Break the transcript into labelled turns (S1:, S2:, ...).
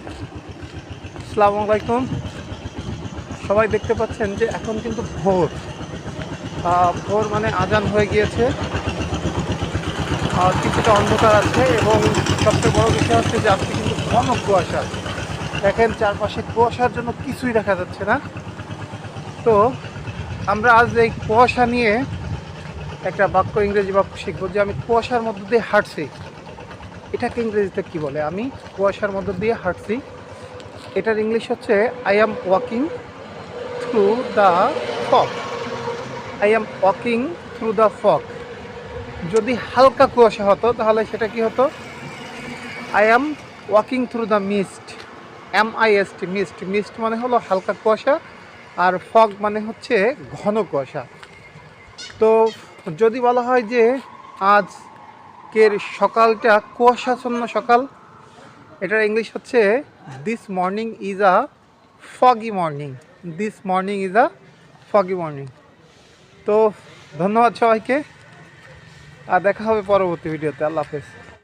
S1: আসসালামু আলাইকুম। সবাই দেখতে পাচ্ছেন যে এখন কিন্তু ভোর ভোর মানে আজান হয়ে গিয়েছে। কিছুটা অন্ধকার আছে এবং সবচেয়ে বড় বিষয় হচ্ছে যে আজকে কিন্তু ঘন কুয়াশা। দেখেন চারপাশে কুয়াশার জন্য কিছুই দেখা যাচ্ছে না। তো আমরা আজ এই কুয়াশা নিয়ে একটা ইংরেজি বাক্য শিখবো যে আমি কুয়াশার মধ্য দিয়ে হাঁটছি। এটাকে ইংরেজিতে কি বলে? আমি কুয়াশার মধ্য দিয়ে হাঁটছি, এটার ইংলিশ হচ্ছে I am walking through the fog. I am walking through the fog. যদি হালকা কুয়াশা হতো তাহলে সেটা কি হতো? I am walking through the mist. MIST, mist. Mist মানে হলো হালকা কুয়াশা, আর ফগ মানে হচ্ছে ঘন কুয়াশা। তো যদি বলা হয় যে আজকের সকালটা কুয়াশাচ্ছন্ন সকাল, এটার ইংলিশ হচ্ছে this morning is a foggy morning. This morning is a foggy morning. তো ধন্যবাদ সবাইকে, আর দেখা হবে পরবর্তী ভিডিওতে। আল্লাহ হাফেজ।